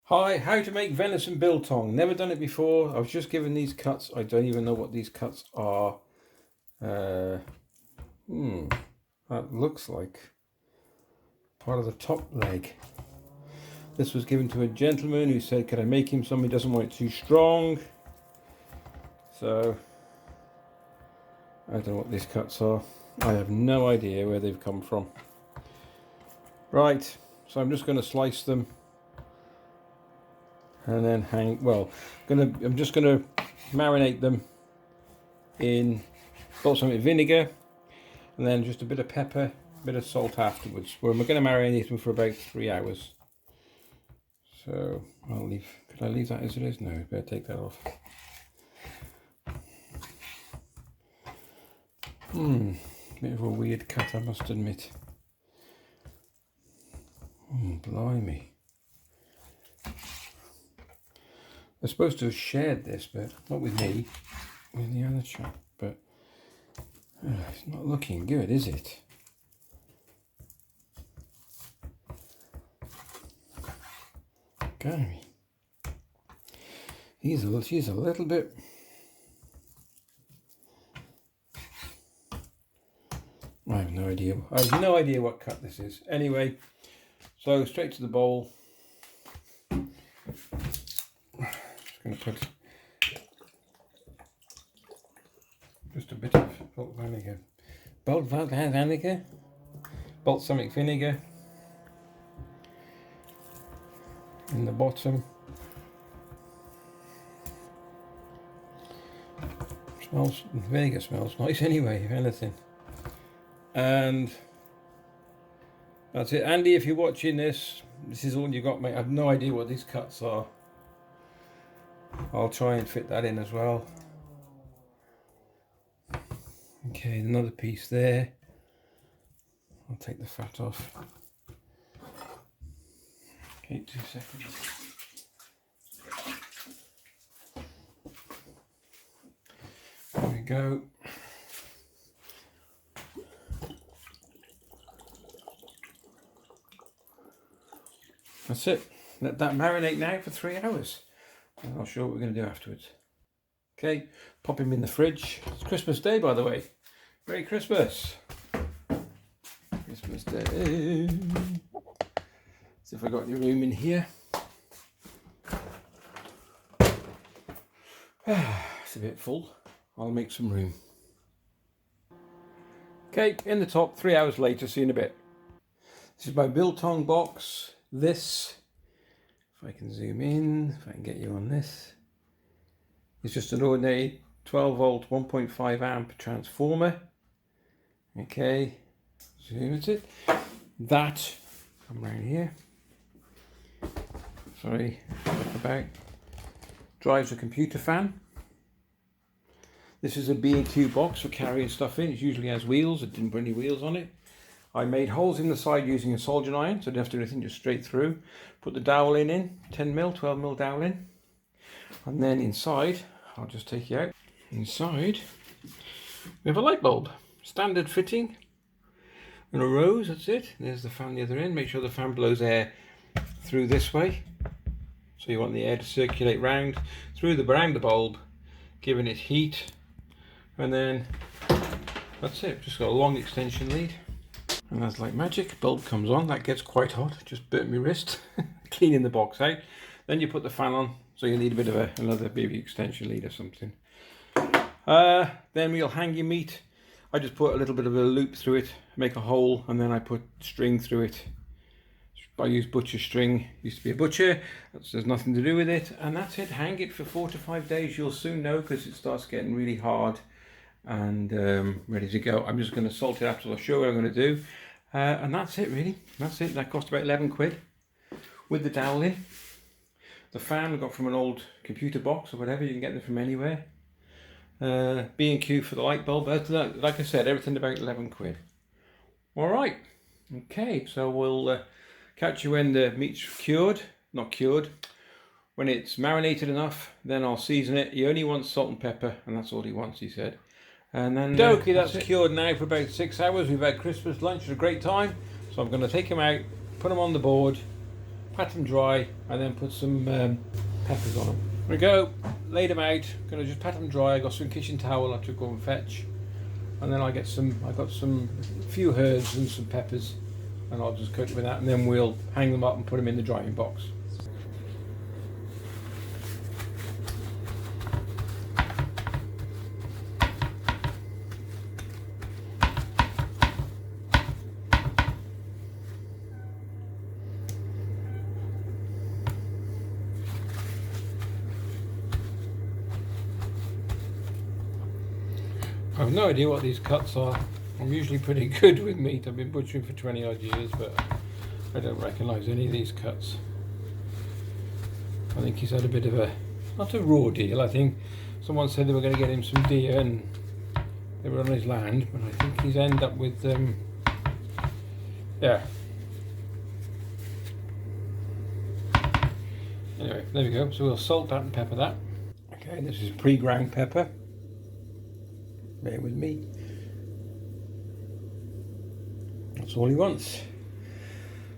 Hi, how to make venison biltong. Never done it before. I was just given these cuts. I don't even know what these cuts are. That looks like part of the top leg. This was given to a gentleman who said, could I make him some? He doesn't want it too strong. So, I don't know what these cuts are. I have no idea where they've come from. Right, so I'm just going to slice them. And then I'm just gonna marinate them in balsamic vinegar, and then just a bit of pepper, a bit of salt afterwards. We're going to marinate them for about 3 hours. So could I leave that as it is? No, better take that off. Bit of a weird cut, I must admit. Blimey. They're supposed to have shared this, but not with me, with the other chap. But it's not looking good, is it? Gary, she's a little bit. I have no idea. I have no idea what cut this is. Anyway, so straight to the bowl. Just going to put just a bit of balsamic vinegar in the bottom. Vinegar smells nice anyway, if anything. And that's it. Andy, if you're watching this is all you got, mate. I have no idea what these cuts are. I'll try and fit that in as well. Okay, another piece there. I'll take the fat off. Okay, 2 seconds. There we go. That's it. Let that marinate now for 3 hours. And I'll show you what we're going to do afterwards. Okay, pop him in the fridge. It's Christmas Day, by the way. Merry Christmas. Christmas Day. See if I got any room in here. It's a bit full. I'll make some room. Okay, in the top, 3 hours later, see you in a bit. This is my biltong box. This, if I can zoom in, if I can get you on this, it's just an ordinary 12 volt 1.5 amp transformer. Okay, zoom at it. That, come around here, sorry, about, drives a computer fan. This is a B&Q box for carrying stuff in. It usually has wheels. It didn't put any wheels on it. I made holes in the side using a soldering iron, so I didn't have to do anything, just straight through. Put the dowel in, 10mm, 12mm dowel in. And then inside, I'll just take you out. Inside, we have a light bulb. Standard fitting. And a rose, that's it. There's the fan the other end. Make sure the fan blows air through this way. So you want the air to circulate round around the bulb, giving it heat. And then, that's it. Just got a long extension lead. And that's like magic, bulb comes on, that gets quite hot, just burnt my wrist, cleaning the box out. Then you put the fan on, so you need a bit of another maybe extension lead or something. Then we'll hang your meat. I just put a little bit of a loop through it, make a hole, and then I put string through it. I use butcher string, used to be a butcher, there's nothing to do with it, and that's it. Hang it for 4 to 5 days, you'll soon know, because it starts getting really hard and ready to go. I'm just going to salt it after I'll show you what I'm going to do, and that's it really. That's it. That cost about 11 quid with the dowel in. The fan I got from an old computer box or whatever, you can get them from anywhere. B&Q for the light bulb. Like I said, everything about 11 quid. All right, okay, so we'll catch you when the meat's not cured, when it's marinated enough. Then I'll season it. He only wants salt and pepper, and that's all he wants, he said. And then okay, that's cured now for about 6 hours. We've had Christmas lunch, it's a great time. So I'm going to take him out, put him on the board, pat them dry, and then put some peppers on them. There we go, laid them out. Gonna just pat them dry. I got some kitchen towel I took go and fetch, and then I got some few herbs and some peppers, and I'll just cook them with that, and then we'll hang them up and put them in the drying box. I have no idea what these cuts are. I'm usually pretty good with meat. I've been butchering for 20 odd years, but I don't recognise any of these cuts. I think he's had a bit of a, not a raw deal. I think someone said they were going to get him some deer and they were on his land, but I think he's ended up with, yeah. Anyway, there we go. So we'll salt that and pepper that. Okay, this is pre-ground pepper. Bear with me. That's all he wants.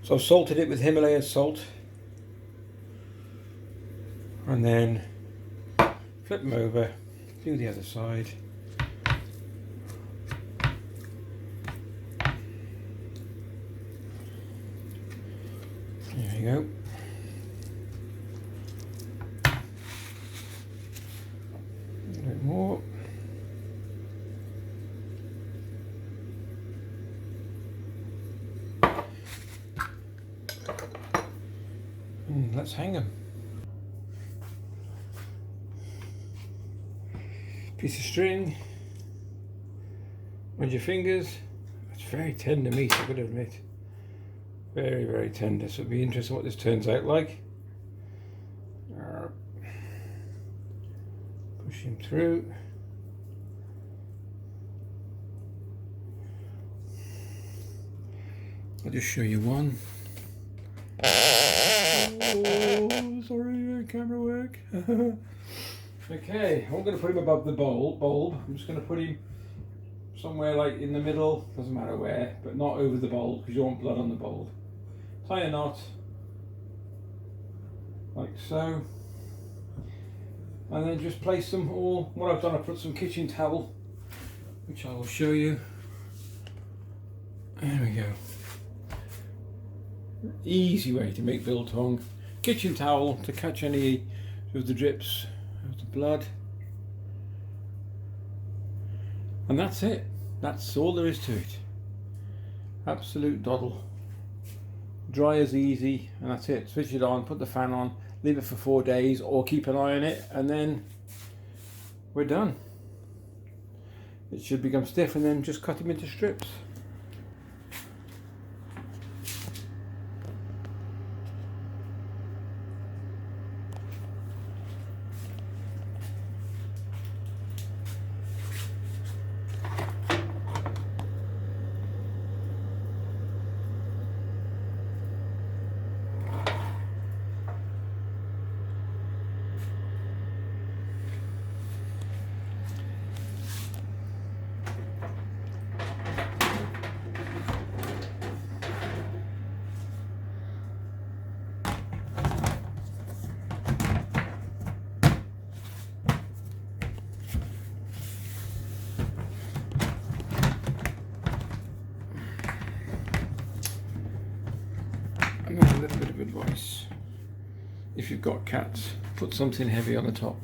So I've salted it with Himalayan salt, and then flip them over, do the other side. There you go. A bit more. Let's hang them. Piece of string with your fingers. It's very tender meat, I've got to admit. Very, very tender. So it'll be interesting what this turns out like. Push him through. I'll just show you one. Oh, sorry, camera work. Okay, I'm going to put him above the bulb. I'm just going to put him somewhere like in the middle, doesn't matter where, but not over the bulb because you don't want blood on the bulb. Tie a knot, like so, and then just place them all. What I've done, I put some kitchen towel, which I will show you. There we go. Easy way to make biltong. Kitchen towel to catch any of the drips of the blood, and that's it. That's all there is to it. Absolute doddle. Dry as easy, and that's it. Switch it on, put the fan on, leave it for 4 days, or keep an eye on it, and then we're done. It should become stiff, and then just cut them into strips. And a little bit of advice: if you've got cats, put something heavy on the top.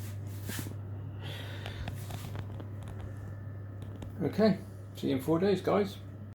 Okay, see you in 4 days, guys.